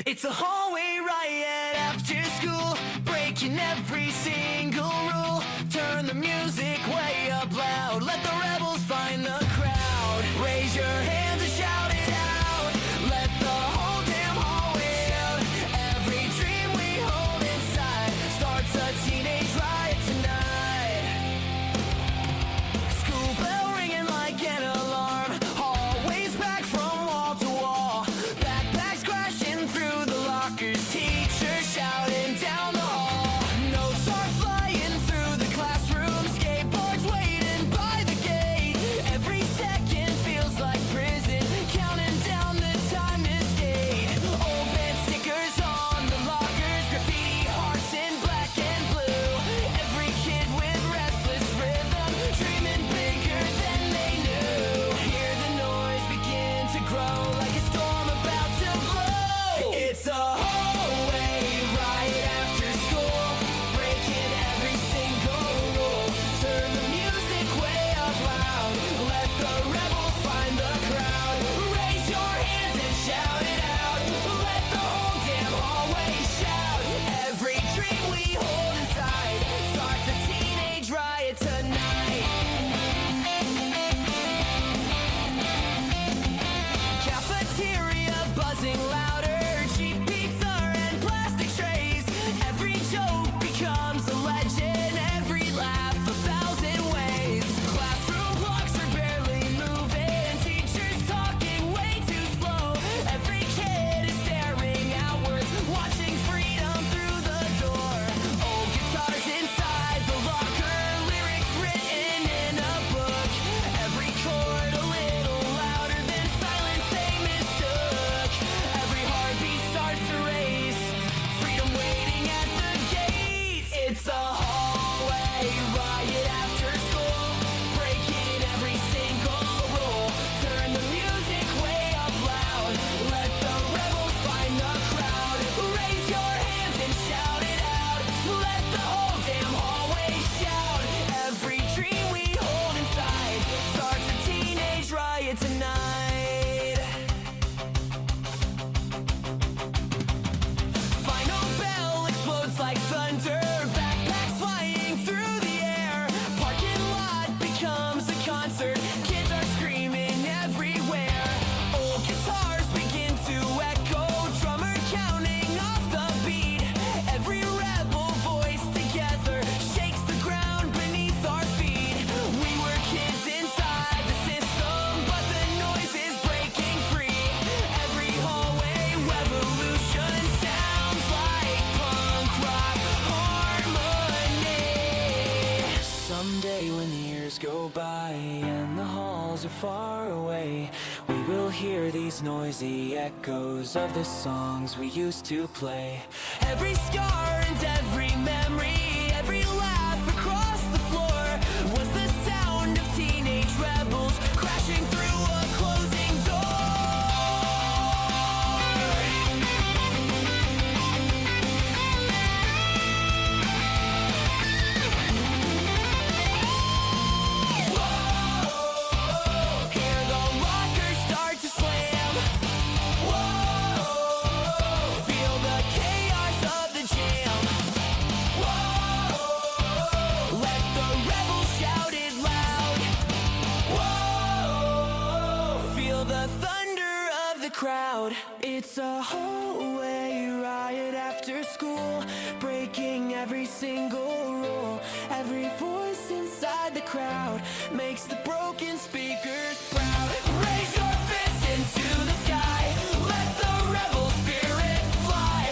It's a hallway riot after school, breaking every single rule. Turn the music way up loud, let the rebels find the crowd. Raise your hands and shout it out, let the whole damn hallway shout. Every dream we hold inside starts a teenage riot tonight. School bell ringing like an alarm, hallways packed from wall to wall. Backpacks crashing through the lockers, teachers shouting down the hall. Notes are flying through the classroom, skateboards waiting by the gate. Every second feels like prison, counting down the time to skate. Old band stickers on the lockers, graffiti hearts in black and blue. Every kid with restless rhythm, dreaming bigger than they knew. Hear the noise begin to grow like a storm about to blow. It's a hallway riot after school, breaking every single rule. Turn the music way up loud, let the rebels find the crowd. Raise your hands and shout it out, let the whole damn hallway shout. Every dream we hold inside starts a teenage riot tonight. Cafeteria buzzing louder, cheap pizza and plastic trays. Every joke becomes a legend, every laugh a thousand ways. Classroom clocks are barely moving, teachers talking way too slow. Every kid is staring outwards, watching freedom through the door. Old guitars inside the locker, lyrics written in a book. Every chord a little louder than silence they mistook. Every heartbeat starts to race, freedom waiting at the gates. It's a hallway riot after school, breaking every single rule. Turn the music way up loud, let the rebels find the crowd. Raise your hands and shout it out, let the whole damn hallway shout. Every dream we hold inside starts a teenage riot tonight. Final bell explodes like thunder, backpacks flying through the air. Parking lot becomes a concert, kids are screaming everywhere. Old guitars begin to echo, drummer counting off the beat. Every rebel voice together shakes the ground beneath our feet. We were kids inside the system, but the noise is breaking free. Every hallway revolution sounds like punk rock harmony. Someday when the years go by and the halls are far away, we will hear these noisy echoes of the songs we used to play. Every scar and every memory, every laugh across the floor was the sound of teenage rebels crashing through a closing door. Whoa, hear the lockers start to slam. Whoa, feel the chaos of the jam. Whoa, let the rebels shout it loud. Whoa, feel the thunder of the crowd. It's a hallway riot after school, breaking every single rule. Every voice inside the crowd makes the broken speakers proud. Raise your fist into the sky, let the rebel spirit fly.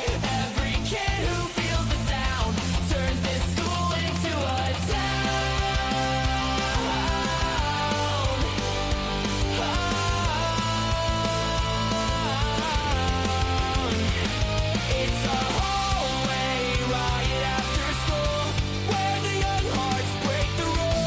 Every kid who feels the sound turns this school into a town. It's a hallway riot after school, where the young hearts break the rules.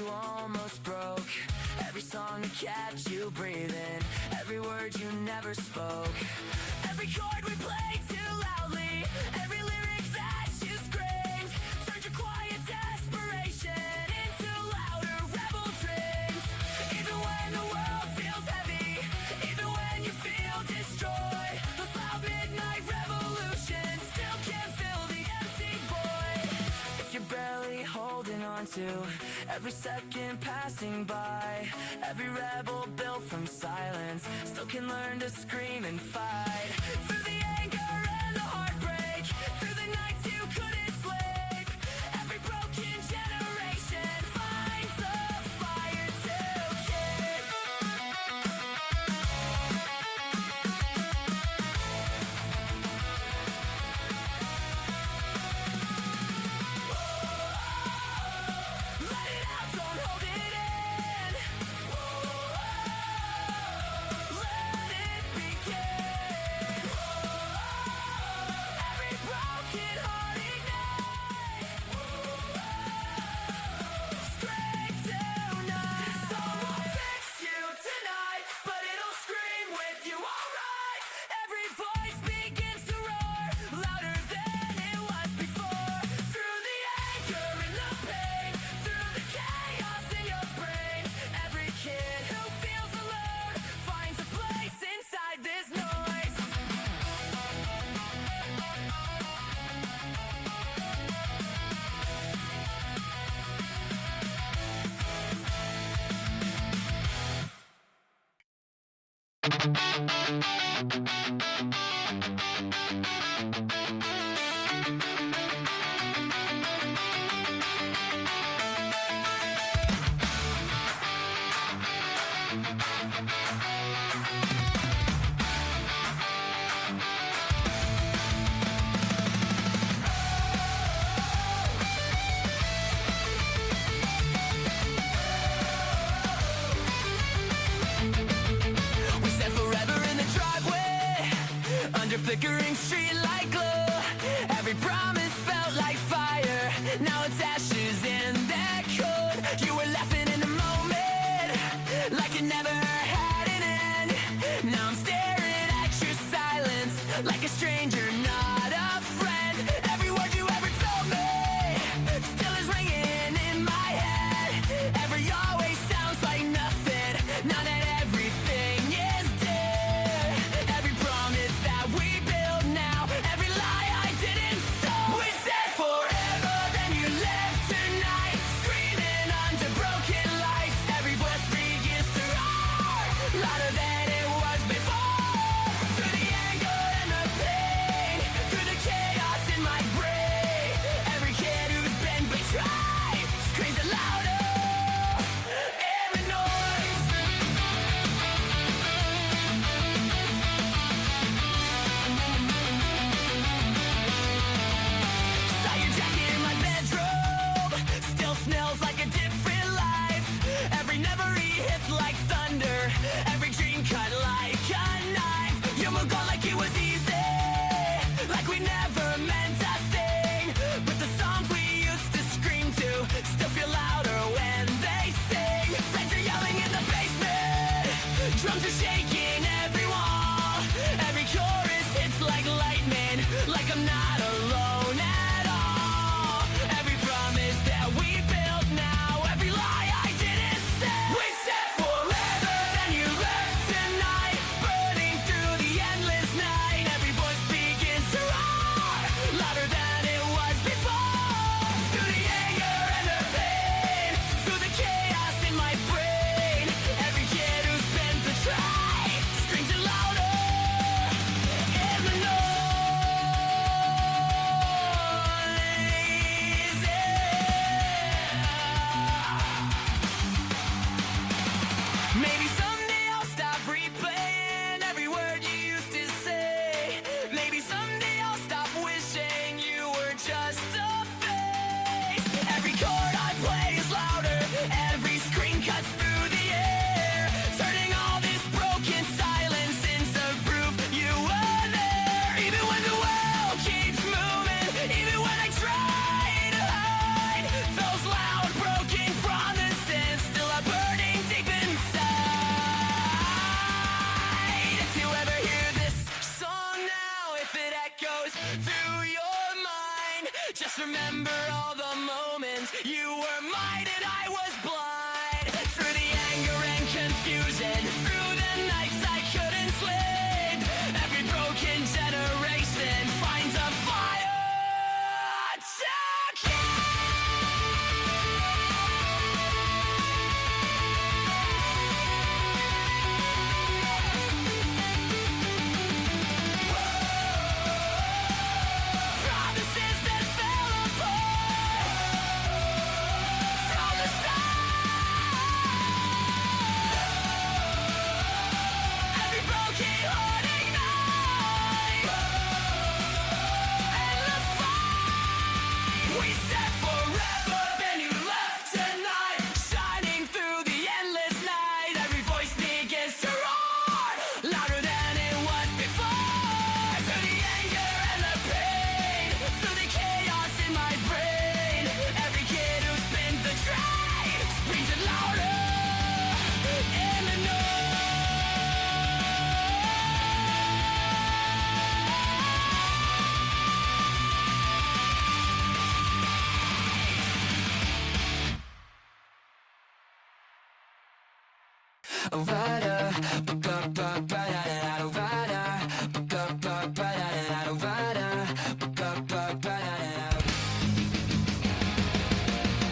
you almost broke. Every song that kept you breathing, every word you never spoke. Every chord we played too loudly, every lyric that you screamed, turned your quiet desperation into louder rebel dreams. Even when the world feels heavy, even when you feel destroyed, those loud midnight revolutions still can't fill the empty void. If you're barely holding on to every second passing by, every rebel built from silence still can learn to scream and fight. Through the anger and the heartbreak, through the nights you couldn't sleep, every broken generation finds a fire to keep. Let it out, don't hold it in. Let it begin. Every broken heart ignite. Scream tonight. This song won't fix you tonight, but it'll scream with you, alright. Every voice begins to roar, louder than it was before. Through the anger and the pain, through the chaos in your brain, every kid who feels alone finds a place inside this noise. We said forever in the driveway, under flickering streetlight glow. Every promise felt like fire, now it's ashes in that cold. You were laughing in the moment, like it never had an end. Now I'm staring at your silence, like a stranger, not a friend. Every word you ever told me still is ringing in my head. Every always sounds like nothing, now that everything is dead. Every promise that we build now, every lie I didn't sow. We said forever, then you left tonight, screaming under broken lights. Every voice begins to roar, louder than it was before. Through the anger and the pain, through the chaos in my brain, every kid who's been betrayed screams louder in the noise. Saw your jacket in my bedroom, still smells like a different life. Every memory hits like thunder, every dream cut remember all the moments you were mine and I was blind. Through the anger and confusion, through the nights I couldn't sleep. Every broken generation finds a fire to promises that fell apart from the start. Every broken heart ignites and the fight. We said forever, then you left tonight, shining through the endless night. Every voice begins to roar, louder than it was before. Through the anger and the pain, through the chaos in my brain, every kid who's been betrayed screams it louder in the noise.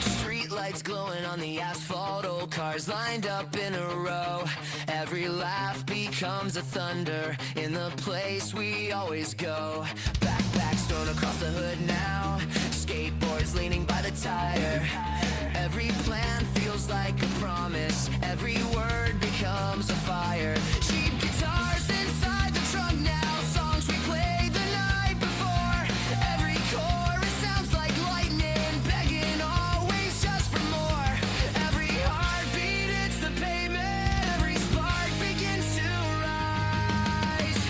Street lights glowing on the asphalt, old cars lined up in a row. Every laugh becomes a thunder in the place we always go. Backpacks thrown across the hood now, skateboards leaning by the tire. Every plan feels like a promise, every word becomes a fire. Cheap guitars inside the trunk now, songs we played the night before. Every chorus sounds like lightning, begging always just for more. Every heartbeat hits the pavement, every spark begins to rise.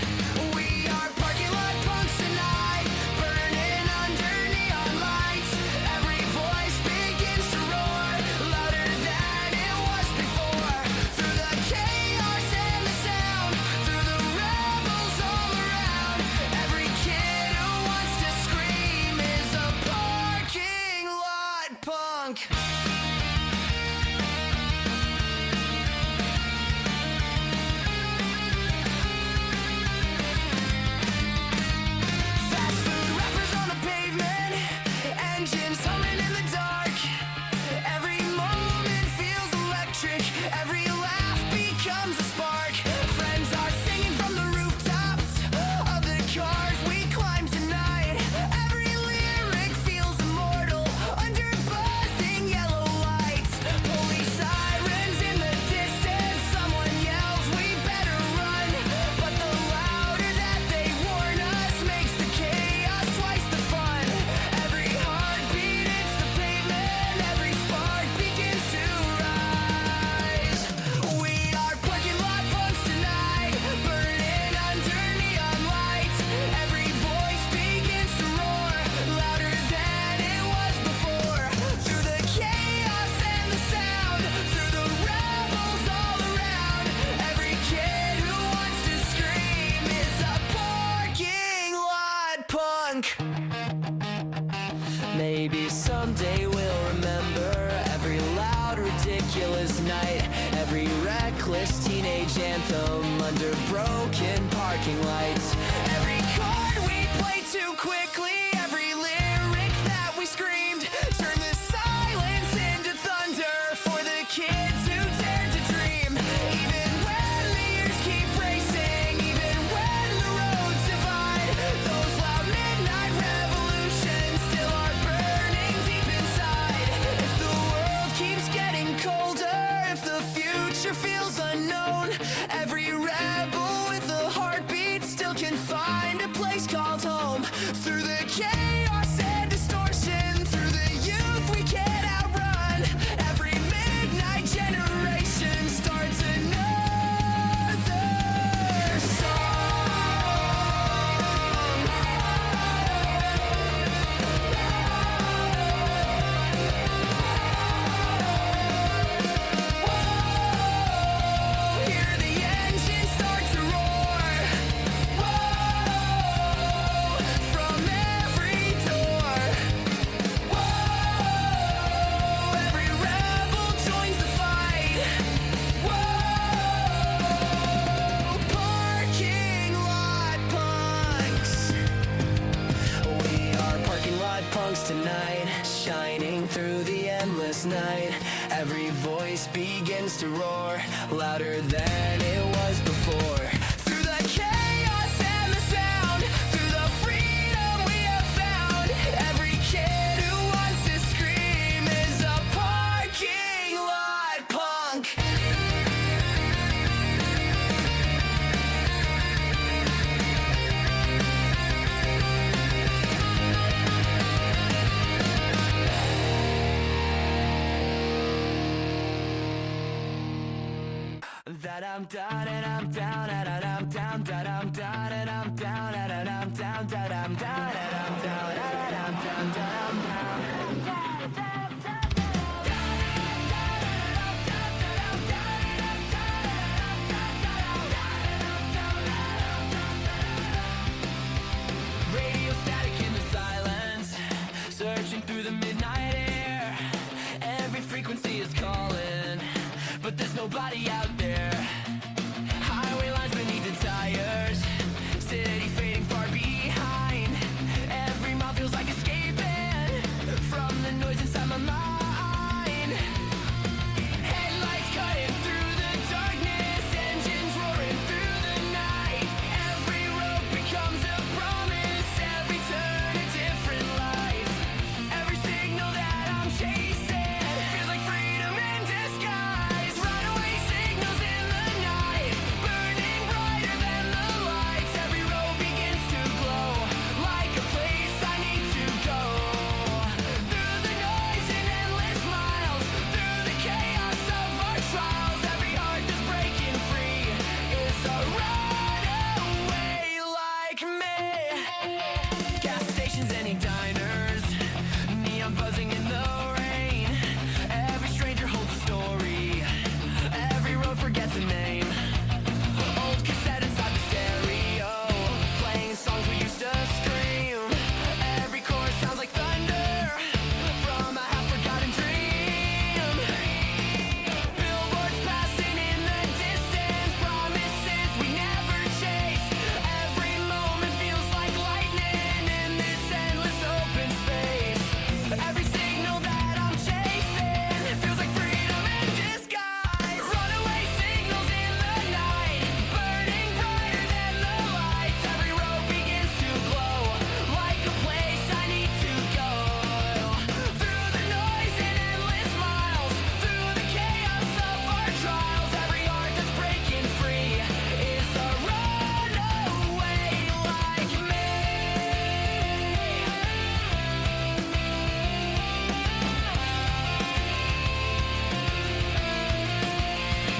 We are parking lot punks tonight, burning under neon lights. Every voice begins to roar, louder than it was before. Through the chaos and the sound, through the rebels all around. Every kid who wants to scream is a parking lot punk. Fast food rappers on the pavement, engines humming in the dark. Every moment feels electric, every laugh becomes a spark. Friends are singing from the rooftops of the cars we climb tonight. Every lyric feels immortal under buzzing yellow lights. Police sirens in the distance, someone yells we better run. But the louder that they warn us makes the chaos twice the fun. Every heartbeat hits the pavement, every spark begins to rise. We are parking lot punks tonight, burning under neon lights. Every voice begins to roar, louder than it was before. Through the chaos and the sound, through the rebels all around. Every kid who wants to scream is a parking lot punk. Maybe someday we'll remember every loud, ridiculous night, every reckless teenage anthem under broken parking lights. Every chord we played too quickly, every lyric that we screamed, turn the silence into thunder for the kids who dared to dream. Even when the years keep racing, even when the roads divide, those loud midnight revolutions still are burning deep inside. If the world keeps getting colder, if the future feels unknown, every rebel with a heartbeat still can find a place called home. Through the this night. Every voice begins to roar, louder than it was before. Through the chaos and the sound, through the freedom we have found. Every kid who wants to scream is a parking lot punk. That I'm down and I'm down and I'm down, that I'm down and I'm down and I'm down, that I'm down and I'm down and I'm down, that I'm down. Radio static in the silence, searching through the midnight air. Every frequency is calling, but there's nobody out there. Highway lines beneath the tires, city fading far behind. Every mile feels like escaping from the noise inside my mind. Headlights cutting through the darkness, engines roaring through the night. Every road becomes a promise, every turn a different life. Every signal that I'm chasing feels like freedom in disguise. Runaway signals in the night, burning brighter than the lights. Every road begins to glow, like a place I need to go. Through the noise and endless miles, through the chaos of our trials. Every heart that's breaking free is a runaway like me. Gas stations, any diners, neon buzzing in the rain. Every stranger holds a story, every road forgets a name. Old cassette inside the stereo, playing songs we used to scream. Every chorus sounds like thunder from a half-forgotten dream. Billboards passing in the distance, promises we never chase. Every moment feels like lightning in this endless open space. Every signal that I'm chasing feels like freedom in disguise. Runaway signals in the night, burning brighter than the lights. Every road begins to glow, like a place I need to go. Through the noise and endless miles, through the chaos of our trials. Every heart that's breaking free is a runaway like me.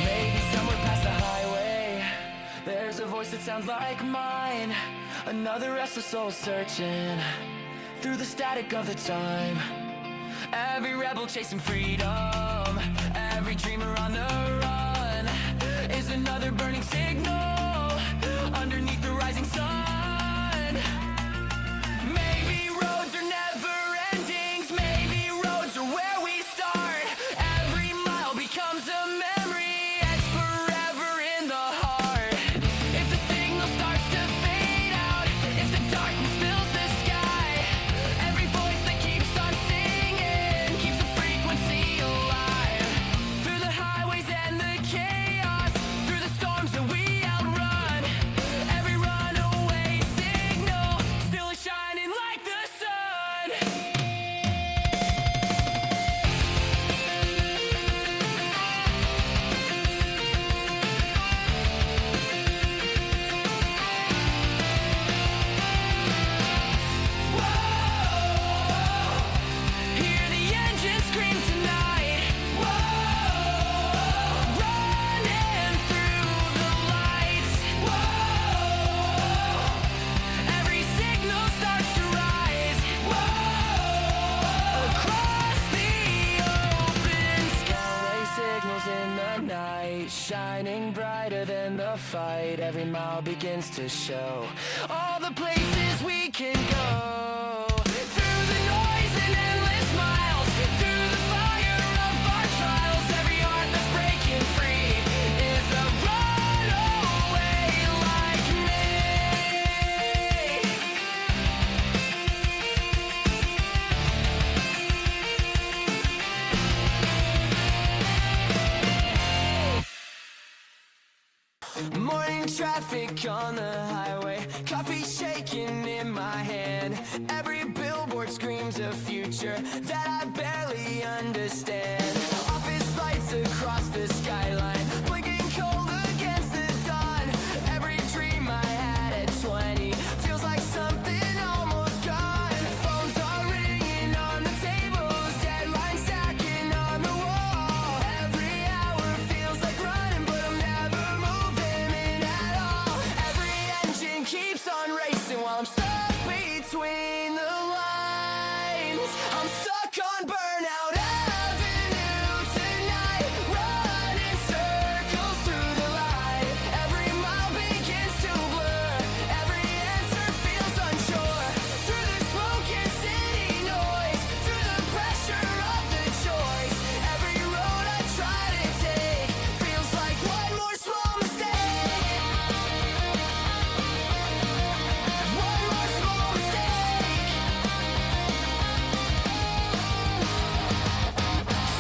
Maybe somewhere past the highway, there's a voice that sounds like mine. Another restless soul searching through the static of the time. Every rebel chasing freedom, every dreamer on the run is another burning signal underneath the rising sun. Maybe roads are never endings, maybe roads are where we start. Every mile becomes a memory, etched forever in the heart. If the signal starts to fade out, if the darkness fills the sky, every voice that keeps on singing keeps the frequency alive. Through the highways and the chaos, through the storms that we outrun, every runaway signal still is shining like the sun. Whoa, hear the engine scream tonight. Whoa, running through the lights. Whoa, every signal starts to rise. Whoa, across the open sky. Signals in the night, shining brighter than the fight. Every mile begins to show all the places we can go. Through the noise and endless miles, through the fire of our trials. Every heart that's breaking free is a runaway like me. traffic on the highway, coffee shaking in my hand. Every billboard screams a future that I barely understand. Office lights across the skyline, blinking cold against the dawn. Every dream I had at 20 feels like something almost gone. Phones are ringing on the tables, deadlines stacking on the wall. Every hour feels like running, but I'm never moving in at all. Every engine keeps on racing while I'm stuck between the lines. I'm stuck on Burnout Avenue tonight, running circles through the light. Every mile begins to blur, every answer feels unsure. Through the smoke and city noise, through the pressure of the choice, every road I try to take feels like one more small mistake. One more small mistake.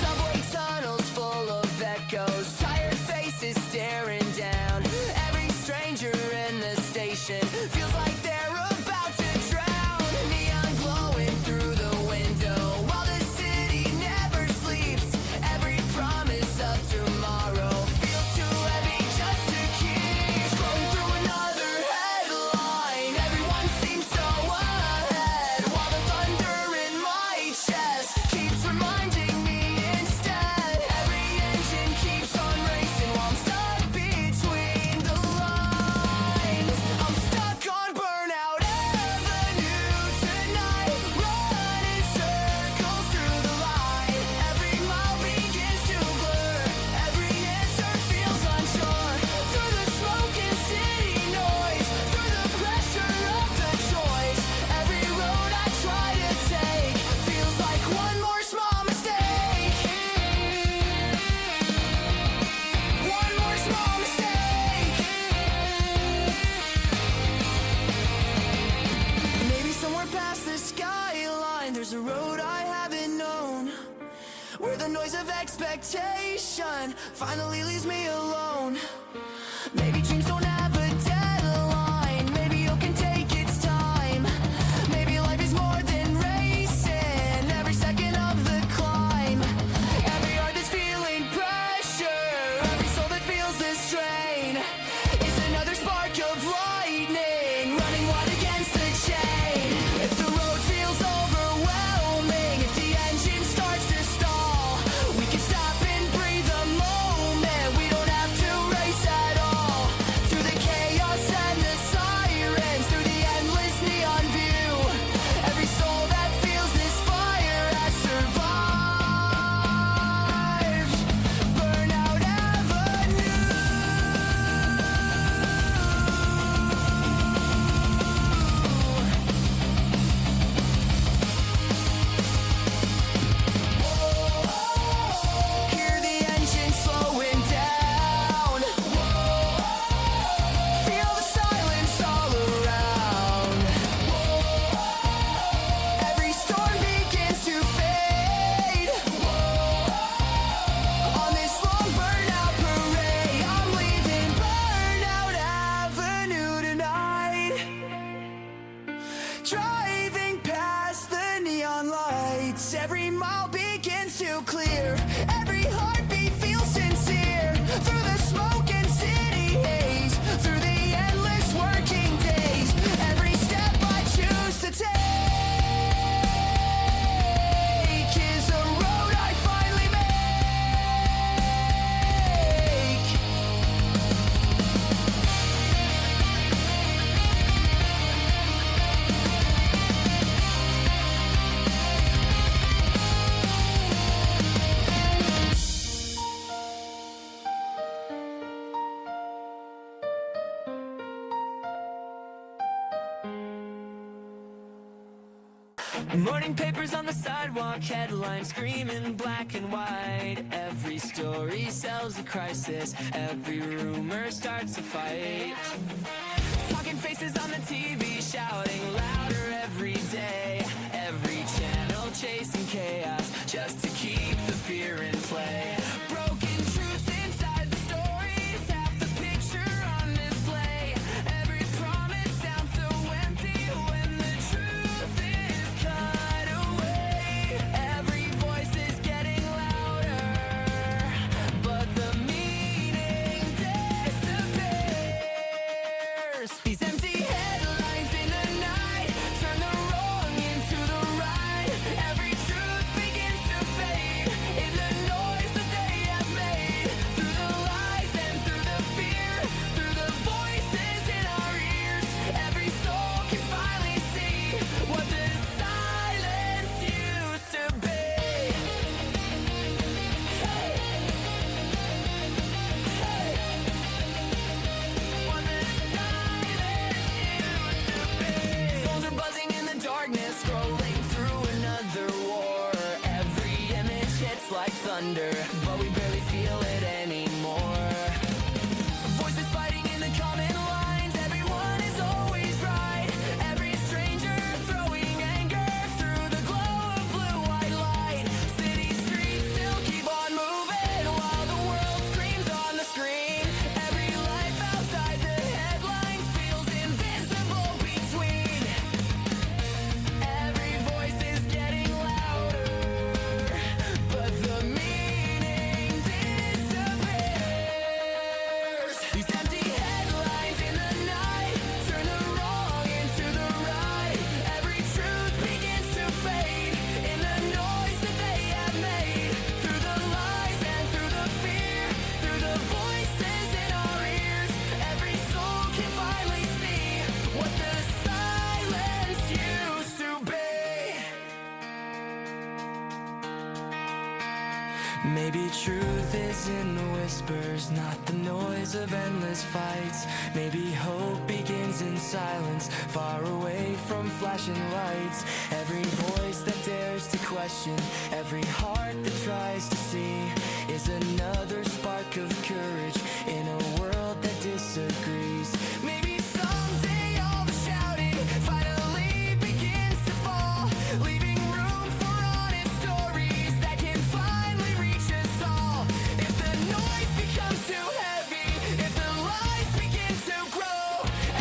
Subway tunnels full of echoes, tired faces staring down. Every stranger in the station feels like they're about to drown. Neon glowing through the window while the city never sleeps. Every promise of tomorrow feels too heavy just to keep. Scrolling through another headline, everyone seems so ahead, while the thunder in my chest keeps reminding me instead. Every engine keeps on racing while I'm stuck between the lines. I'm stuck on Burnout Avenue tonight, running circles through the light. Every mile begins to blur, every answer feels unsure. Through the smoke and city noise, through the pressure of the choice, every road I try to take feels like one more small mistake. One more small mistake. Maybe somewhere past the skyline there's a road I haven't known, where the noise of expectation finally leaves me alone. Maybe dreams don't have a deadline, maybe you can take its time. Maybe life is more than racing every second of the climb. Every heart that's feeling pressure, every soul that feels the strain, is another spark of lightning running wide against the chain. If the road feels overwhelming, if the engine starts to stall, we can stop and breathe a moment. We don't have to race at all. Through the chaos and the sirens, through the endless neon view, every soul that feels this fire has survived. Burnout Avenue. Hear the engine slowing down. Feel the silence all around. Every storm begins to fade. On this long burnout parade, I'm leaving Burnout Avenue tonight. Driving past the neon lights, every mile begins to clear. Every heartbeat feels sincere. Through the smoke and city haze, through the endless working days, every step I choose to take is a road I finally make. Morning papers on the sidewalk, headlines screaming black and white. Every story sells a crisis, every rumor starts a fight. Talking faces on the TV, shouting louder every day. Every channel chasing chaos, just to keep the fear in play. Broken truths inside the stories, half the picture on display. These empty headlines in the night turn the wrong into the right. Every truth begins to fade in the noise that they have made. Through the lies and through the fear, through the voices in our ears, every soul can finally see what the silence used to be. Hey. Hey. What the silence used to be. Phones are buzzing in the darkness, scrolling through another war. Every image hits like thunder, but we barely feel it anymore. Voices fighting in the common lines, everyone is always right. Every stranger throwing anger through the glow of blue-white light. City streets still keep on moving while the world screams on the screen. Every life outside the headlines feels invisible between. Every voice is getting louder, but the meaning disappears. These empty headlines in the night turn the wrong into the right. Every truth begins to fade in the noise that they have made. Through the lies and through the fear, through the voices in our ears, every soul can finally see what the silence used to be. Maybe truth is in the whispers, not the noise of endless fights. Maybe hope begins in silence, far away from flashing lights. Every voice that dares to question, every heart that tries to see, is another spark of courage in a world that disagrees. Maybe someday all the shouting finally begins to fall, leaving room for honest stories that can finally reach us all. If the noise becomes too heavy, if the lies begin to grow,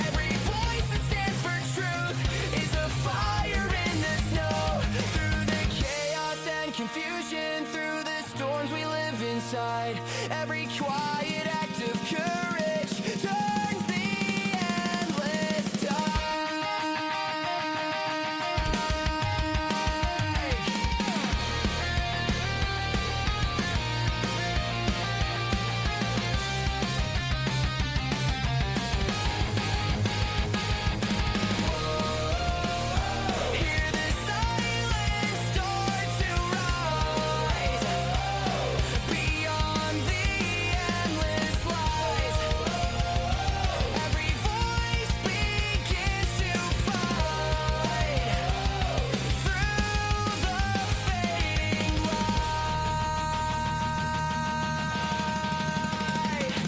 every voice that stands for truth is a fire in the snow. Through the chaos and confusion, through the storms we live inside, every quiet act of courage turns the endless tide. Hear the silence start to rise beyond the endless lies. Every voice begins to fight through the fading light.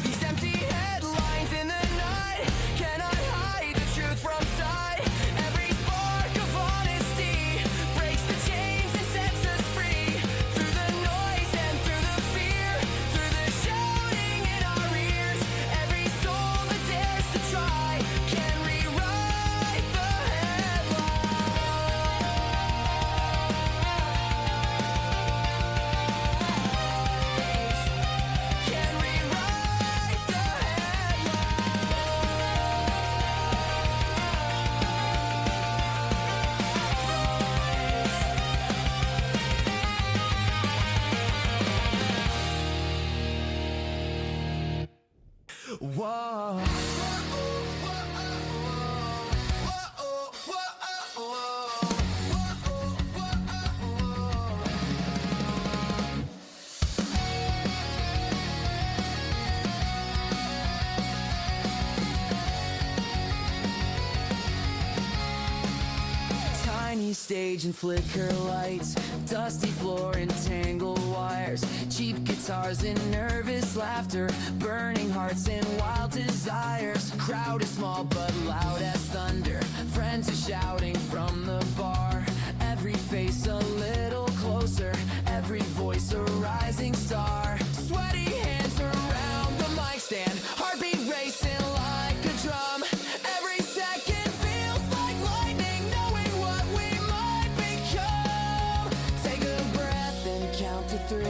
These empty headlines in the night cannot hide the truth from sight. Every spark of honesty breaks the chains and sets us free. Through the noise and through the fear, through the shouting in our ears, every soul that dares to try can rewrite the headlines. Can rewrite the headlines. Whoa. Tiny stage and flicker lights, dusty floor and tangled wires, cheap guitars and nervous laughter, burning hearts and wild desires. Crowd is small but loud as thunder, friends are shouting from the bar. Every face a little closer, every voice a rising star. Sweaty hands around the mic stand, heartbeat racing like a drum. Every second feels like lightning, knowing what we might become. Take a breath and count to 3.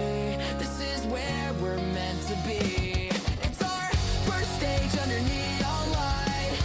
This is where we're meant to be. It's our first stage under neon light.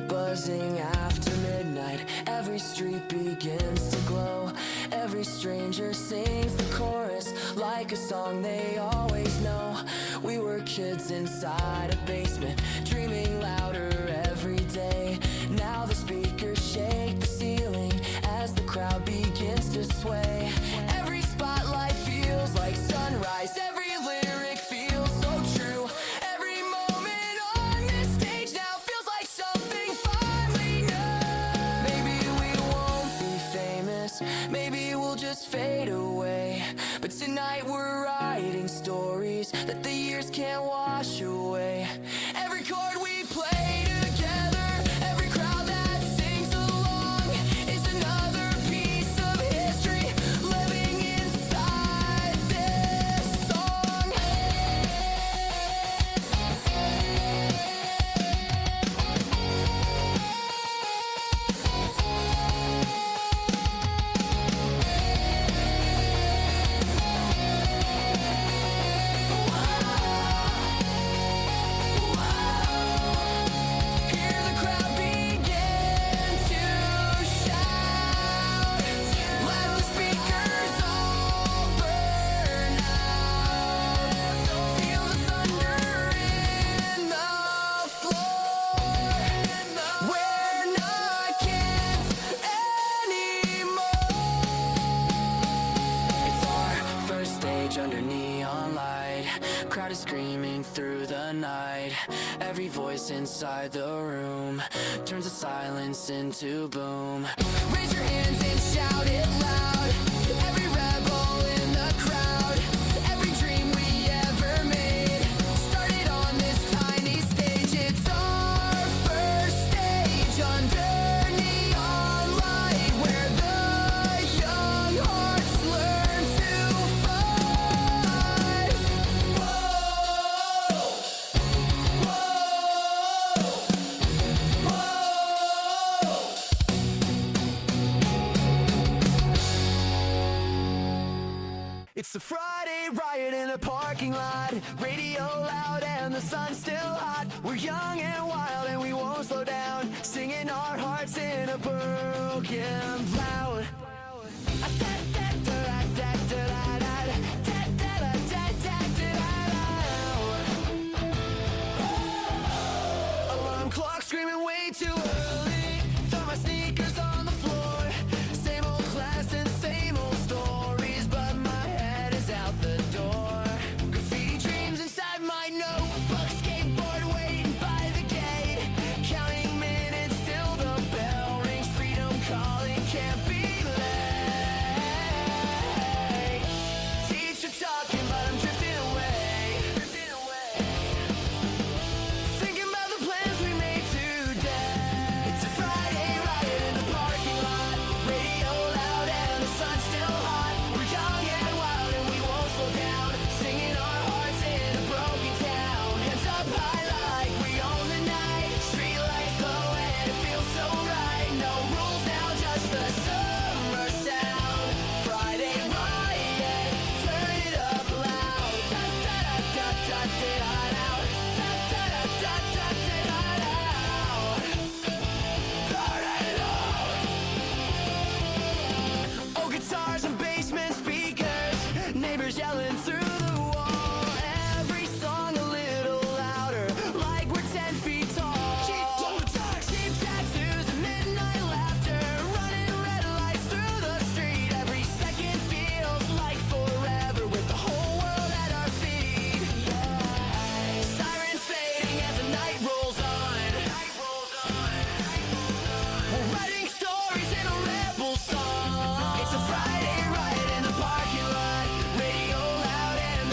buzzing after midnight. Every street begins to glow. Every stranger sings the chorus like a song they always know. We were kids inside a basement, dreaming louder every day. Now the speakers shake the ceiling as the crowd begins to sway. Every spotlight feels like sunrise. Every lyric feels so true. Every moment on this stage now feels like something finally new. Maybe we won't be famous, maybe we'll just fade away. But tonight we're writing stories that the years can't wash away. Every chord we play together, every crowd that sings along is another piece of history living inside this song. Hear the crowd begin to shout. Let the speakers all burn out. Feel the thunder in the floor. We're not kids anymore. It's our first stage under neon light. Crowd is screaming through the night. Every voice inside the room turns the silence into boom. Raise your hands and shout it loud. Every rebel in the crowd. Every dream we ever made started on this tiny stage. It's our first stage under neon light, where the young hearts learn to fight. Whoa, it's a Friday riot in a parking lot. Radio loud and the sun's still hot. We're young and wild and we won't slow down, singing our hearts in a broken cloud. Alarm clock screaming way too early. Throw my sneakers on the floor. Same old class and same old stories, but my head is out the door. Graffiti dreams inside my notebook. Skateboard waiting by the gate. Counting minutes till the bell rings. Freedom calling, can't be late. Teacher talking, but I'm drifting away. Thinking about the plans we made today. It's a Friday riot in the parking lot. Radio loud and the sun's still hot. We're young and wild and we won't slow down, singing our hearts in a broken town. Hands up high like we own the night. Street lights glow and it feels so right. No rules now, just the summer sound. Friday riot, turn it up loud. Da da da da da da da. Da da da da da da da. Turn it up. Oh, guitars and basement speakers, neighbors yelling through the wall. Every song a little louder, like we're 10 feet tall. Cheap tattoos and midnight laughter, running red lights through the street. Every second feels like forever, with the whole world at our feet. Sirens fading as the night rolls on. We're writing stories in a rebel song. It's a Friday riot in the parking lot. Radio loud and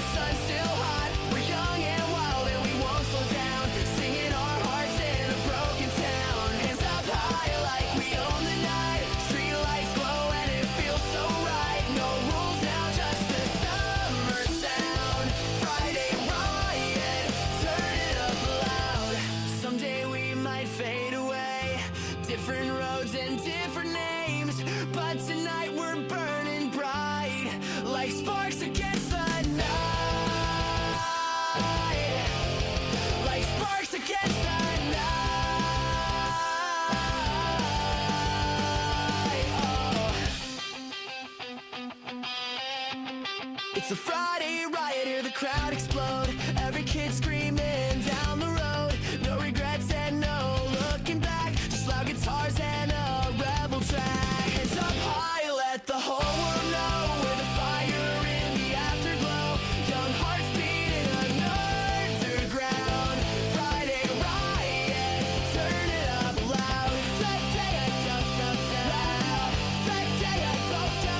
It's a Friday riot, hear the crowd explode. Every kid screaming down the road. No regrets and no looking back. Just loud guitars and a rebel track. Hands up high, let the whole world know. We're the fire in the afterglow. Young hearts beating underground. Friday riot, turn it up loud. Friday up, up, down. Friday up, up, down.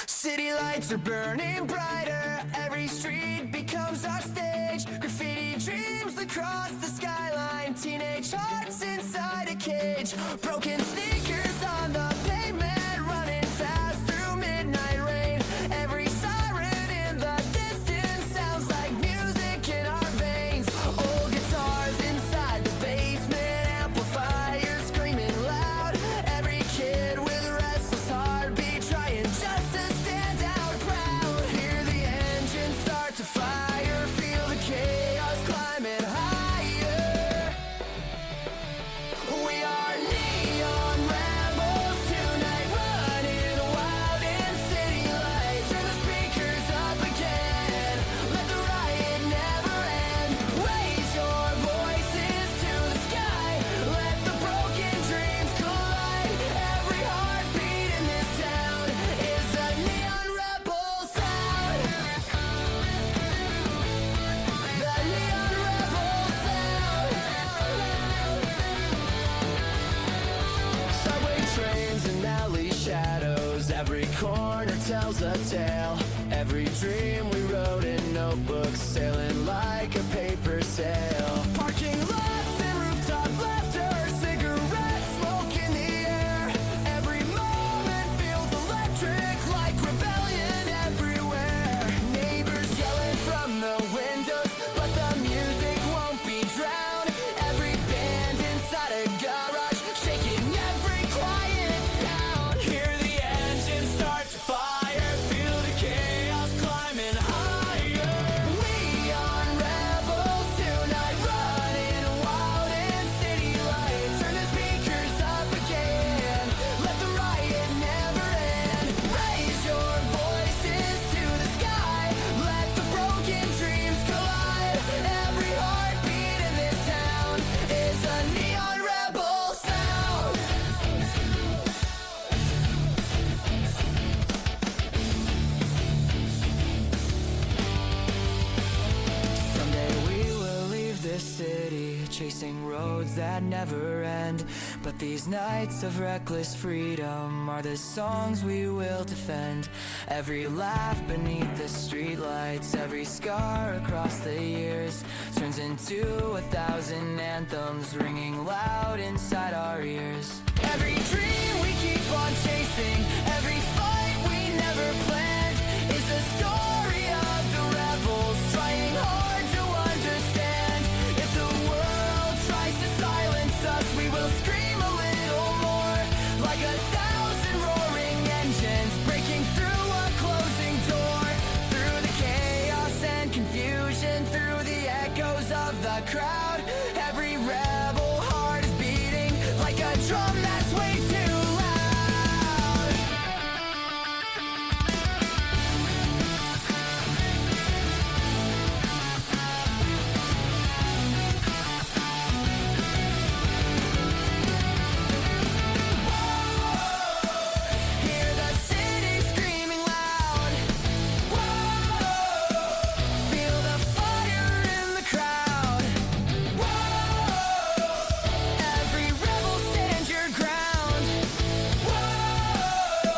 City lights are burning brighter. Every street becomes our stage. Graffiti dreams across the skyline. Teenage hearts inside a cage. Broken sneakers on the pavement. Running fast through midnight rain. Every siren in the distance sounds like music in our veins. Old guitars inside the basement. Amplifiers screaming loud. Every kid with restless heartbeat trying just to stand out proud. Hear the engine start to fire. Feel the chaos climbing higher. We are neon rebels tonight, running wild in city lights. Turn the speakers up again. Let the riot never end. Raise your voices to the sky. Let the broken dreams collide. Every heartbeat in this town is a neon rebel sound. The neon rebel sound. Subway trains and alley shadows. Every corner tells a tale. Every dream we wrote in notebooks, sailing like a paper sail. Parking lots and rooftop laughter. Cigarette smoke in the air. Every moment feels electric, like rebellion everywhere. Neighbors yelling from the windows, but the music won't be drowned. Every band inside a garage, shaking every quiet sound. Hear the engine start to fire. Feel the chaos climbing higher. We are rebels tonight, running wild in city lights. Turn the speakers up again. Let the riot never end. Raise your voices to the sky. Let the broken dreams collide. Every heartbeat in this town is a neon rebel sound. Someday we will leave this city, chasing roads that never end. But these nights of reckless freedom are the songs we will defend. Every laugh beneath the streetlights, every scar across the years turns into 1,000 anthems ringing loud inside our ears. Every dream we keep on chasing, every fight we never planned is the story of the rebels trying hard to understand. If the world tries to silence us, we will scream a little more, like 1,000 roaring engines breaking through a closing door. Through the chaos and confusion, through the echoes of the crowd, every rebel heart is beating like a drum that's way too loud. Hear the city screaming loud. Whoa! Feel the fire in the crowd. Whoa! Every rebel stand your ground. Whoa!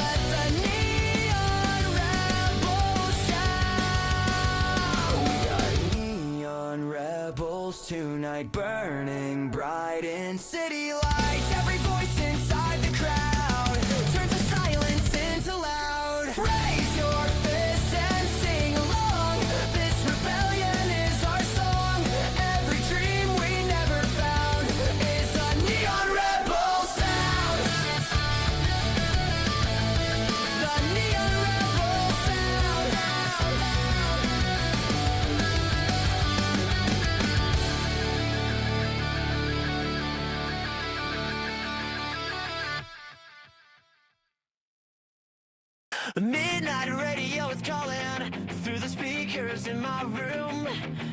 Let the neon rebels shout. We are neon rebels tonight, burning bright in city lights. Every voice inside the crowd turns the silence into loud. Raise your fists and sing along. This rebellion is our song. Every dream we never found is a neon rebel sound. The neon rebel sound. The midnight radio is calling through the speakers in my room.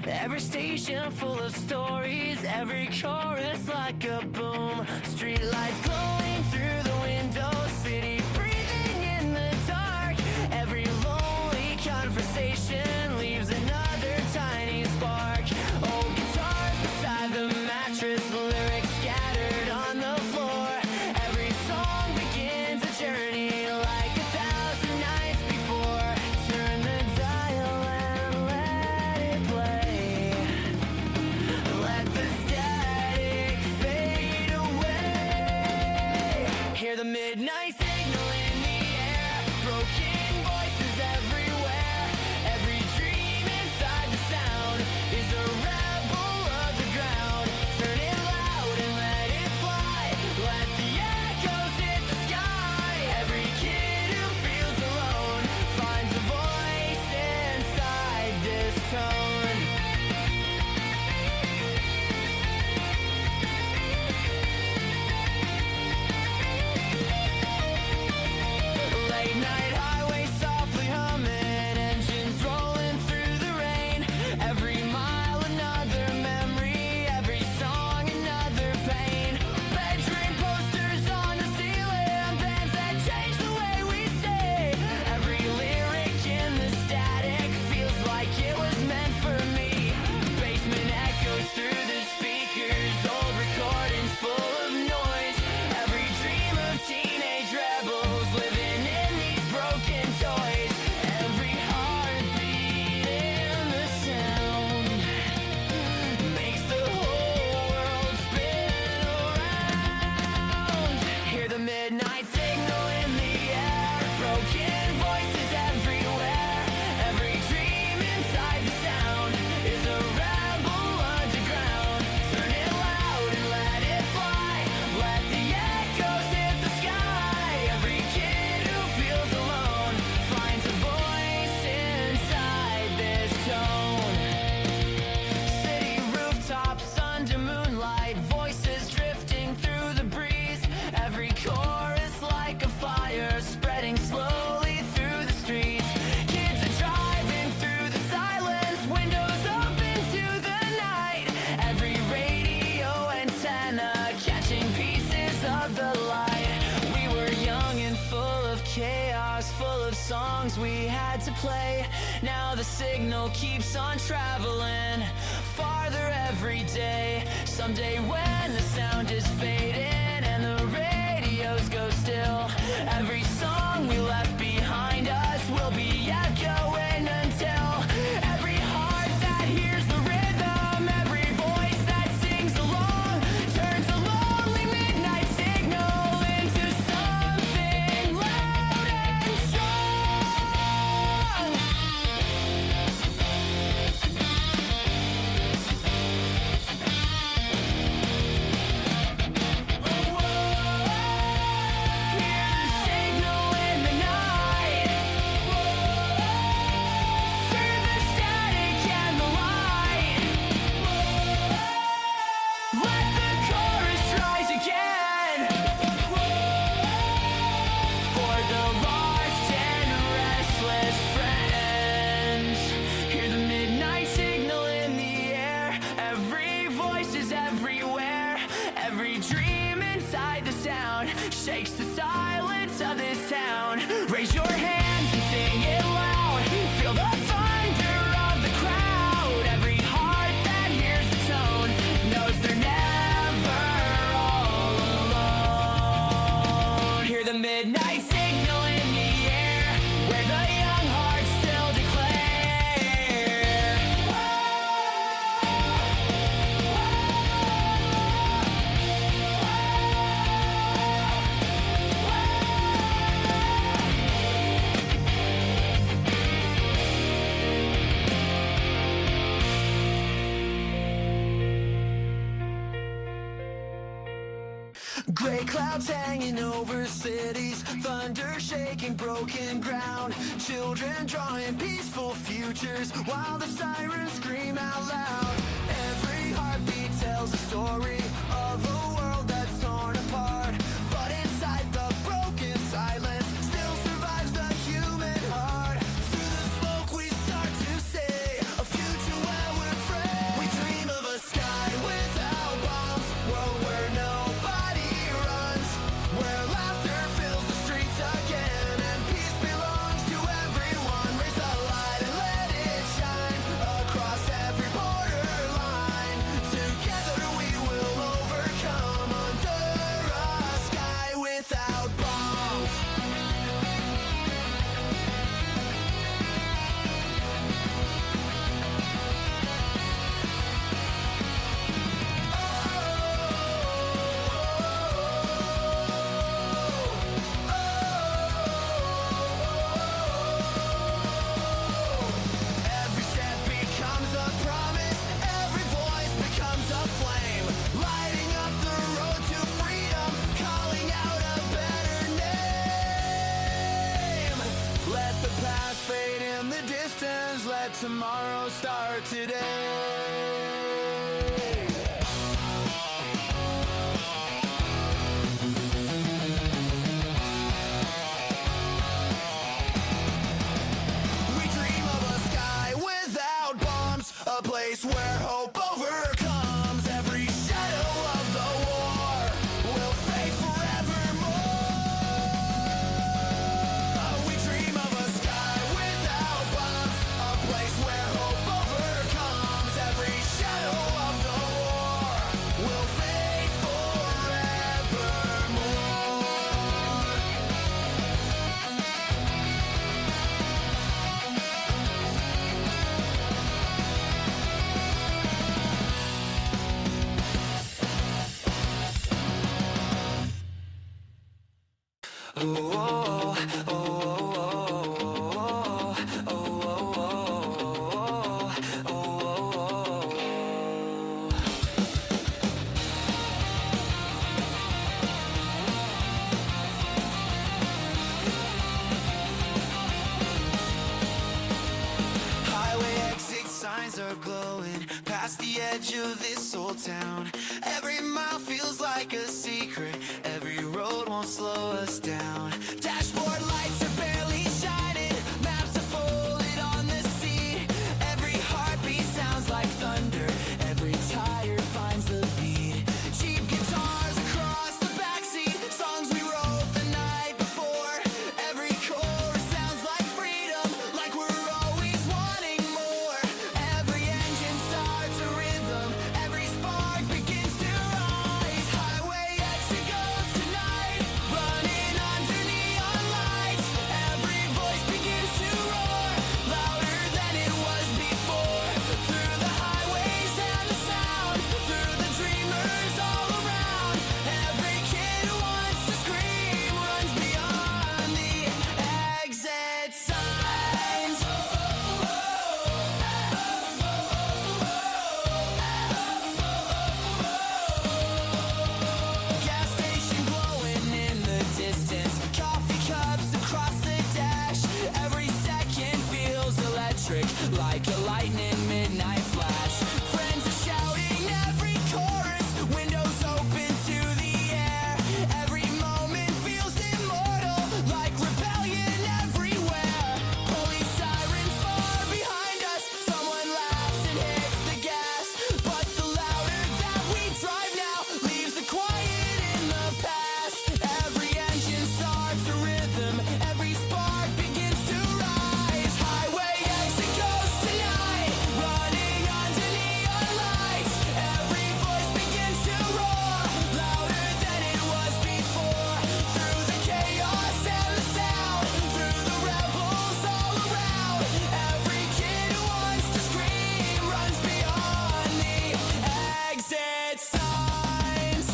Every station full of stories, every chorus like a boom. Streetlights glowing through the windows, city breathing in the dark. Every lonely conversation leaves another tiny spark. Old guitars beside the mattress, lyrics scattered on the floor. Every song begins a journey like 1,000 nights before. Turn the dial and let it play. Let the static fade away. Hear the midnight signal in the air. Broken voices everywhere. Every dream inside the sound is a rebel underground. Turn it loud and let it fly. Let the echoes hit the sky. Every kid who feels alone finds a voice inside this tone. Late night highway softly humming, engines rolling through the rain. Every mile another memory, every song another pain. Bedroom posters on the ceiling, bands that change the way we say. Every lyric in the static feels like it was meant for me. Basement echoes through the speakers, old recordings full of noise. Every dream of teenage rebels living in these broken toys. Every heartbeat in the sound makes the whole world spin around. Hear the midnight signal in the air. Broken voices everywhere. Every dream inside the sound is a rebel underground. Turn it loud and let it fly. Let the echoes hit the sky. Every kid who feels alone finds a voice inside this tone. City rooftops under moonlight, voices drifting through the breeze. Every chorus like a fire spreading slowly through the streets. Kids are driving through the silence, windows open to the night. Every radio antenna catching pieces of the light. We were young and full of chaos, full of songs we had to play. Now the signal keeps on traveling farther every day. Someday when the sound is fading and the radios go still, every song we left behind us will be echoing until every heart that hears the rhythm, every voice that sings along, turns a lonely midnight signal into something loud and strong. Hear the signal in the night. Through the static and the light. Let the chorus rise again. For the lost and restless friends. Hear the midnight signal in the air. Every voice is everywhere. Every dream inside the sound shakes the silence of this town. Raise your hands and sing it loud. Feel the thunder of the crowd. Every heart that hears the tone knows they're never all alone. Hear the midnight signal in the air, where the young hearts still declare. Gray clouds hanging over cities, thunder shaking broken ground. Children drawing peaceful futures while the sirens scream out loud. Every heartbeat tells a story of a world that's torn apart, but inside the broken silence still survives the human tomorrow, start today. A place where hope overcomes every shadow of the war will fade forevermore. We dream of a sky without bombs, a place where hope overcomes every shadow of the war will fade forevermore. Highway exit signs are glowing past the edge of this old town. Every mile feels like a secret. Every road won't slow us down. Dashboard lights are barely shining. Maps are folded on the seat. Every heartbeat sounds like thunder. Every tire finds the beat. Cheap guitars across the backseat. Songs we wrote the night before. Every chord sounds like freedom. Like we're always wanting more. Every engine starts a rhythm. Every spark begins to rise. Highway exit goes tonight. Running under neon lights. Every voice begins to roar. Louder than it was before. Through the highways and the sound. Through the dreamers all around. Every kid who wants to scream runs beyond the exit signs. Gas station glowing in the distance. Coffee cups across the dash. Every second feels electric, like a lightning midnight flash. Friends are shouting every chorus. Windows open to the air. Every moment feels immortal, like rebellion everywhere. Police sirens far behind us. Someone laughs and hits the gas. But the louder that we drive now leaves the quiet in the past. Every engine starts a rhythm. Every spark begins to rise. Highway exit goes tonight. Running under neon lights. Every voice begins to roar. Louder than it was before. Through the chaos and the sound. Through the rebels all around. Every kid who wants to scream runs beyond the exit signs.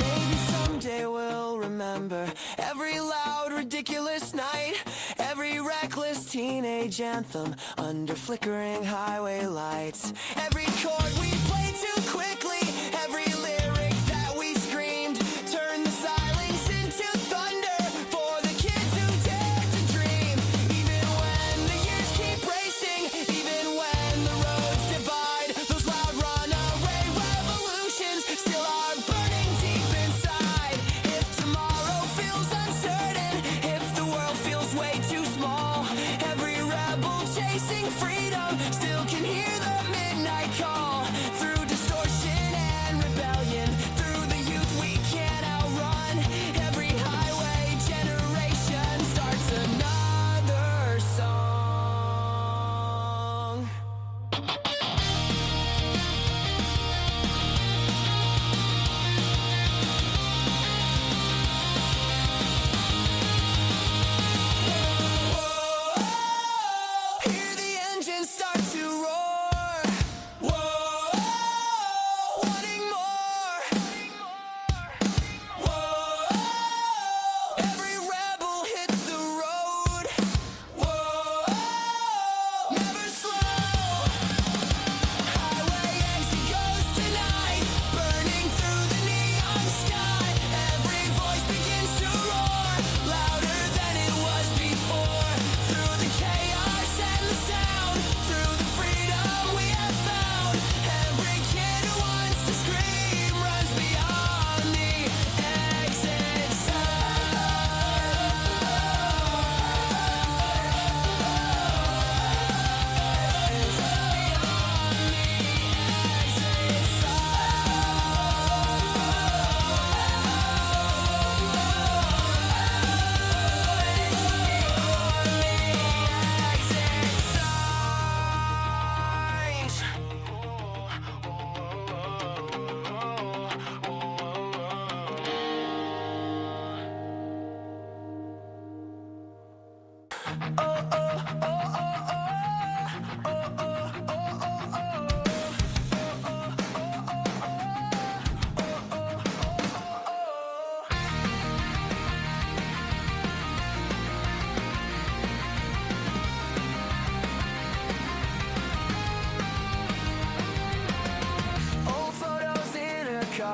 Maybe someday we'll remember every loud, ridiculous night. Every reckless teenage anthem under flickering highway lights. Every chord we played too quickly. Every lyric that we screamed. Turn the silence into thunder for the kids who dare to dream. Even when the years keep racing. Even when the roads divide. Those loud runaway revolutions still are burning deep inside. If tomorrow feels uncertain. If the world feels way too small. Every rebel chasing freedom still can hear the midnight call.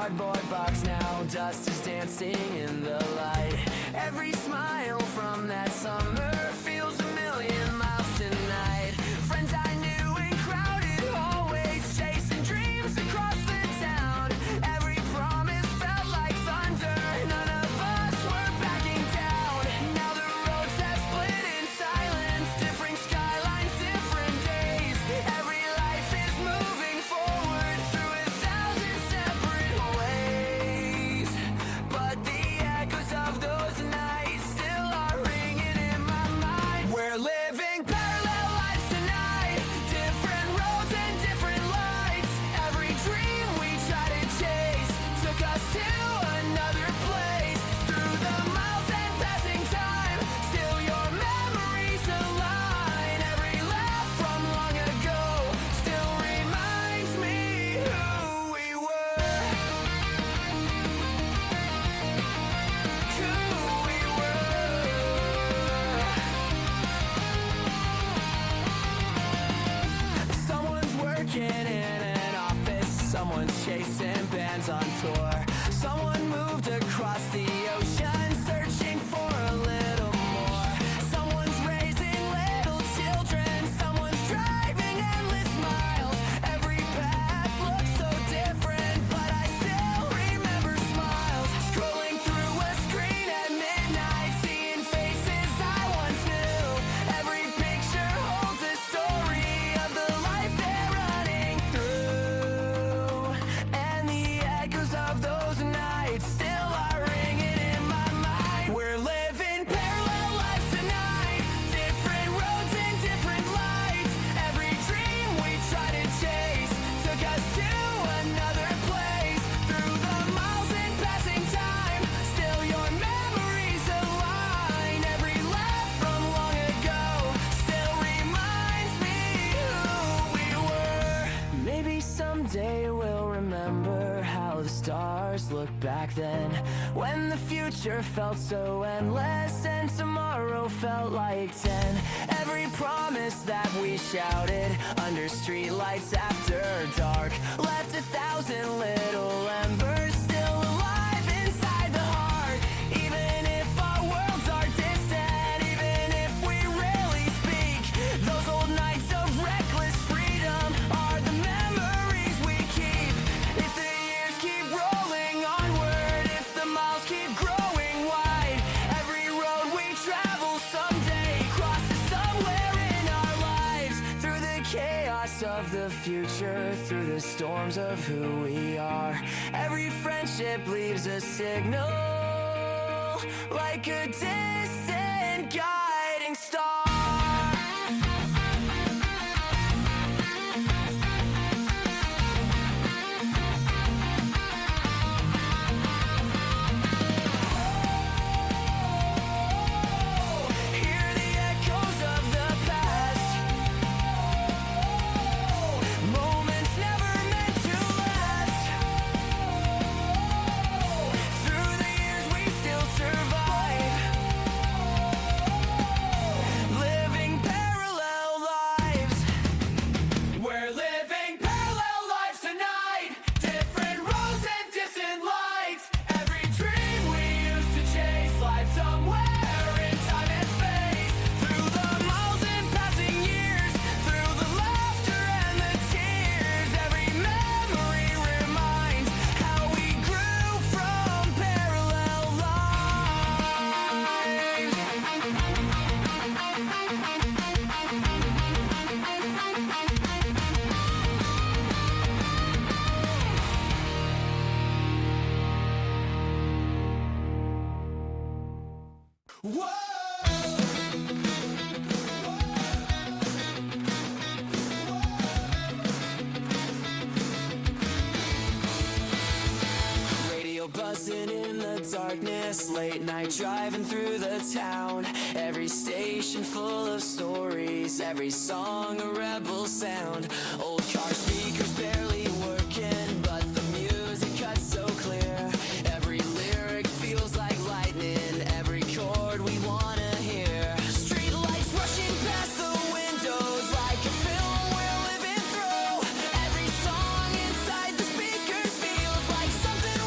cardboard box now. Dust is dancing in the light. Every smile from that summer feels a million miles tonight. Friends I knew in crowded hallways, chasing dreams across the town. Every promise felt like thunder. None of us were backing down. Now the roads have split in silence. Different skylines, different days. Every life is moving forward through 1,000 separate ways. But the echoes of those nights still are ringing in my mind. We're living parallel lives tonight. Different roads and different lights. Every dream we try to chase took us to another place. Through the miles and passing time, still your memories align. Every laugh from long ago still reminds me who we were. Who we were. Someone's working in an office. Someone's chasing bands on tour. Someone moved across the ocean, searching for a little more. Someone's raising little children. Someone's driving endless miles. Every path looks so different, but I still remember smiles. Scrolling through a screen at midnight, seeing faces I once knew. Every picture holds a story of the life they're running through. And the echoes of those nights still are ringing in my mind. We're living parallel lives tonight. Different roads and different lights. Every dream we try to chase took us to another place. Through the miles and passing time, still your memories align. Every laugh from long ago still reminds me who we were. Maybe someday we'll remember how the stars looked back then, when the future felt so endless and tomorrow felt like 10. Every promise that we shouted under streetlights after dark left 1,000 little embers still alive inside the heart. Even if our worlds are distant, even if we rarely speak, those old nights of reckless freedom are the memories we keep. If the years keep rolling onward, if the miles keep growing wide, every road we travel someday crosses somewhere in our lives. Through the chaos of the future, through the storms of who we are, every friendship leaves a signal, like a distant guiding star. Hear the echoes of the past. Moments never meant to last. Through the years we still survive. Living parallel lives. We're living parallel lives tonight. Different roads and distant lights. Every dream we used to chase lies somewhere in time and space. Through the miles and passing years, through the laughter and the tears, every memory reminds how we grew from parallel lives. Radio buzzing in the darkness, late night driving through the town. Every station full of stories, every song a rebel sound. Old car speakers barely working, but the music cuts so clear. Every lyric feels like lightning, every chord we wanna hear. Street lights rushing past the windows like a film we're living through. Every song inside the speakers feels like something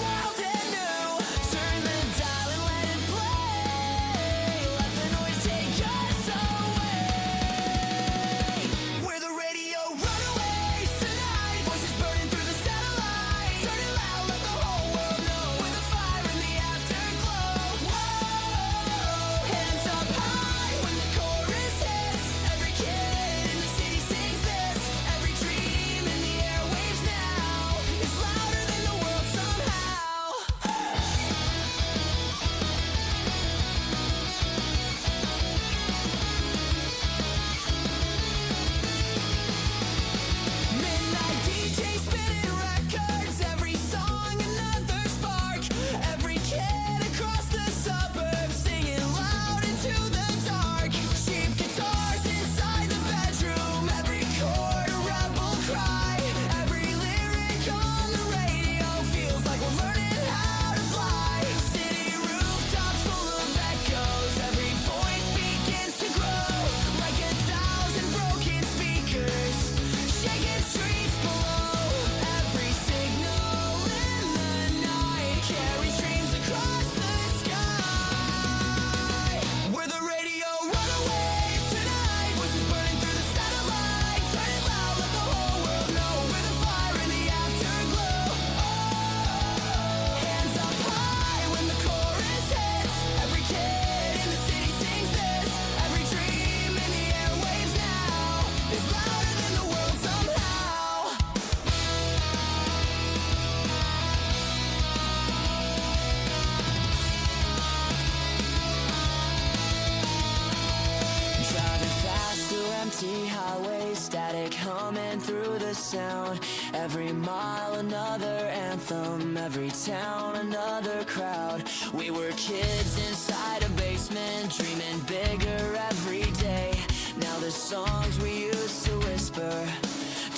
empty highways, static humming through the sound. Every mile another anthem, every town another crowd. We were kids inside a basement, dreaming bigger every day. Now the songs we used to whisper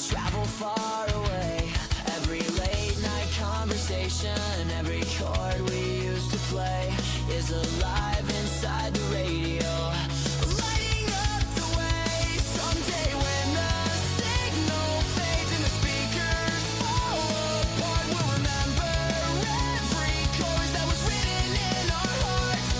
travel far away. Every late night conversation, every chord we used to play is alive inside the radio, lighting up the way. Someday when the signal fades and the speakers fall apart, we'll remember every chorus that was written in our hearts.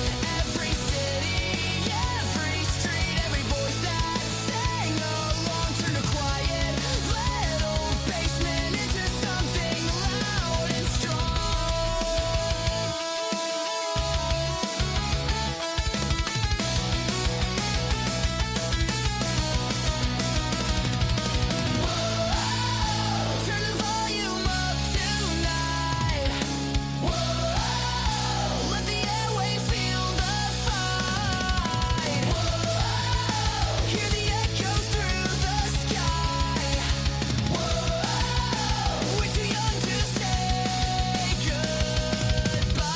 Every city, every street, every voice that sang along turned a quiet little basement into something loud and strong. Turn the volume up tonight. Whoa, let the airwaves feel the fight. Whoa, hear the echoes through the sky. Whoa, we're too young to say goodbye.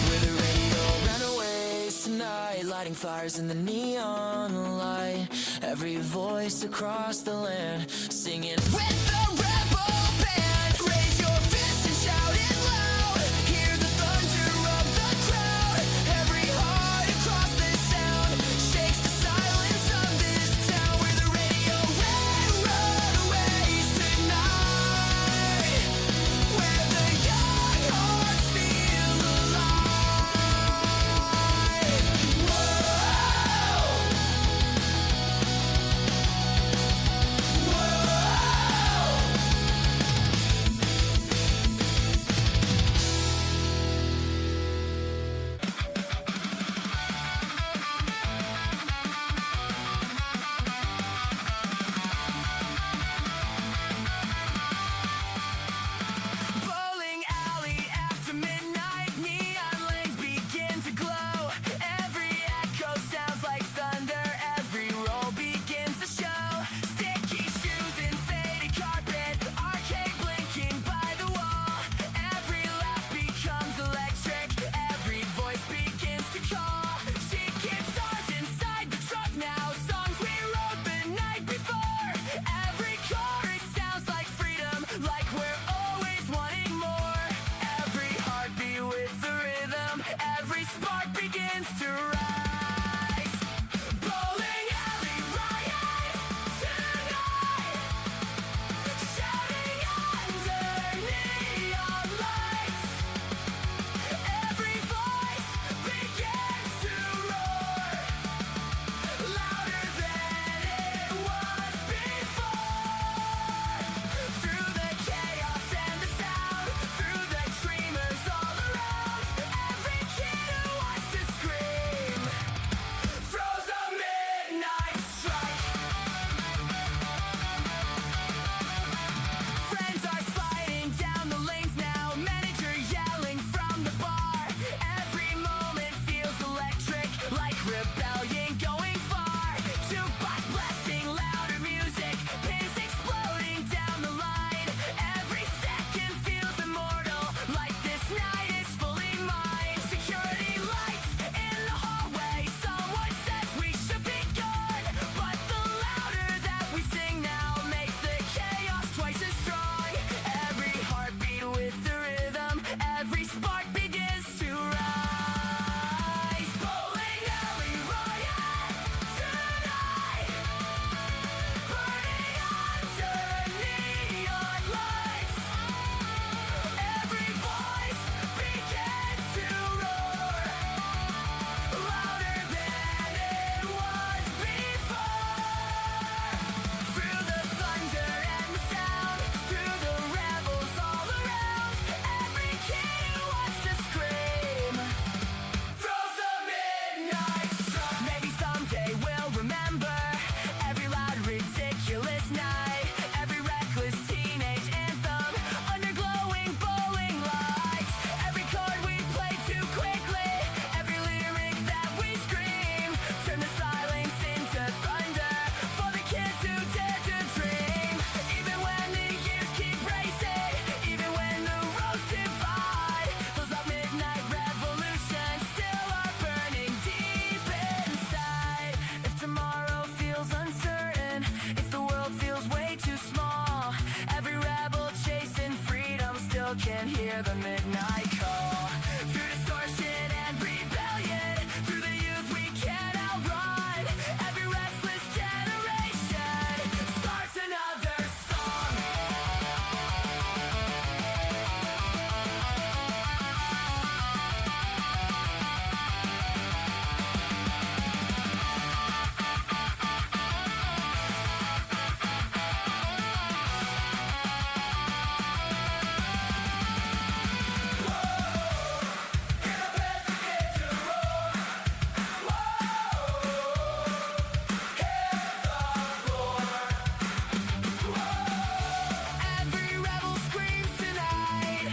We're the radio runaways tonight, lighting fires in the neon light. Every voice across the land, singing with the rebel band. Raise your fists and shout it loud. Hear the thunder of the crowd. Every heart across this sound shakes the silence of this town. We're the radio runaways tonight, where the young hearts feel alive. Whoa, bowling alley after midnight, neon lanes begin to glow. Every echo sounds like thunder, every roll begins to show. Sticky shoes and faded carpet, arcade blinking by the wall. Every laugh becomes electric, every voice begins to call. Cheap guitars inside the truck now, songs we wrote the night before. Every chorus sounds like freedom, like we're always wanting more. Every heartbeat with the rhythm, every spark begins to rise. Bowling alley riot tonight, shouting under neon lights. Every voice begins to roar, louder than it was before. Through the chaos and the sound, through the dreamers all around, every kid who wants to scream can hear the midnight call. Through distortion and rebellion, through the youth we can't outrun. Every restless generation starts another song. Every rebel screams tonight.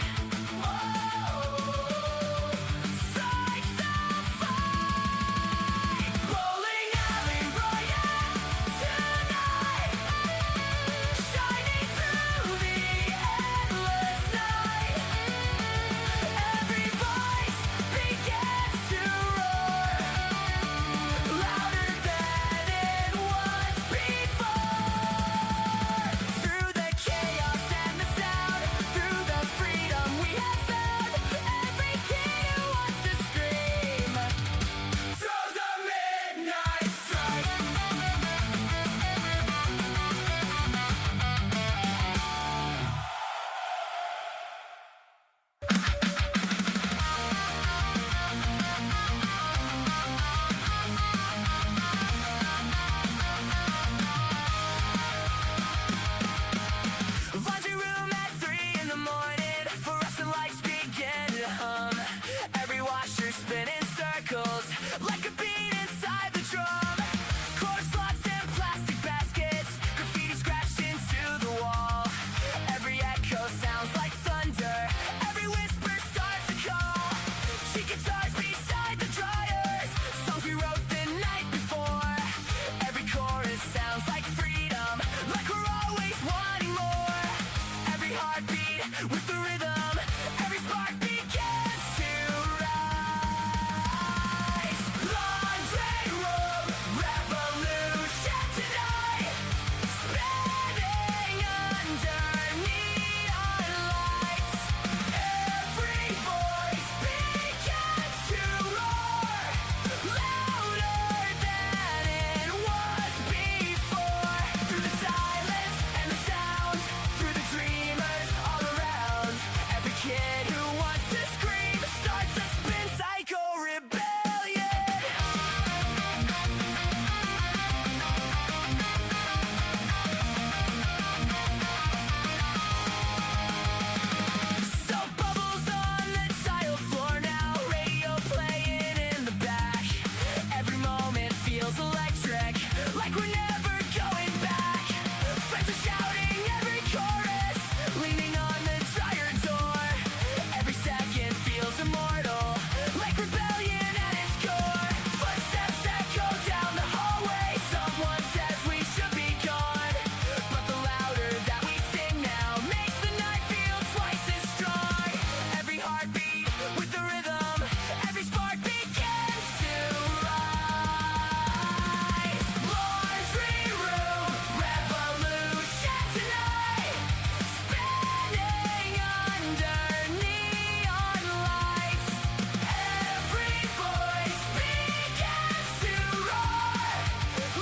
Strikes the fight. Bowling alley Riot tonight. Shining through the endless night. Every voice begins to roar, louder than it was before. Through the chaos and the sound, through the freedom we have found, every kid who wants to scream throws a midnight strike. Laundry room at 3 in the morning, fluorescent lights begin to hum. Every washer spinning circles like a beat inside the drum. Quarter slots and plastic baskets, graffiti scratched into the wall. Every echo sounds like thunder, every whisper starts to call. Cheap guitars beside the dryers, songs we wrote the night before. Every chorus sounds like freedom, like we're always wanting more. Every heartbeat with the rhythm, every spark begins to rise. Laundry room revolution tonight, spinning under neon lights. Every voice begins to roar, louder than it was before. Through the silence and the sound, through the dreamers all around. Every kid who wants to scream starts a spin cycle rebellion. So bubbles on the tile floor now, radio playing in the back. Every moment feels electric, like we're never going back. Friends are shouting every chorus, leaning on the dryer door. Every second feels immortal, like rebellion at its core. Footsteps echo down the hallway, someone says we should be gone. But the louder that we sing now makes the night feel twice as strong. Every heartbeat with the rhythm, every spark begins to rise. Laundry room revolution tonight, spinning under neon lights. Every voice begins to roar,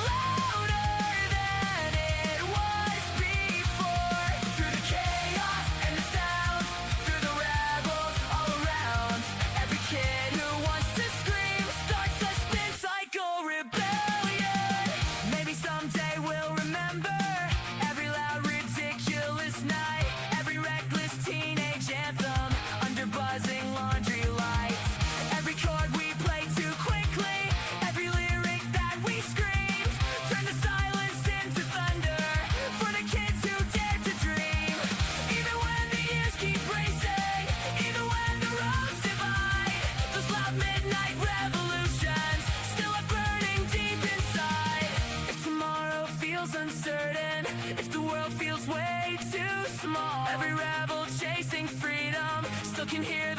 louder than it was before. Through the chaos and the sound, through the rebels all around. Every kid who wants to scream starts a spin cycle rebellion. Maybe someday we'll remember every loud, ridiculous night, every reckless teenage anthem under buzzing laundry lights. Every chord we played too quickly, every lyric that we screamed, turn the silence into thunder for the kids who dare to dream. Even when the years keep racing, even when the roads divide, those loud midnight revolutions still are burning deep inside. If tomorrow feels uncertain, if the world feels way too small, every rebel chasing freedom still can hear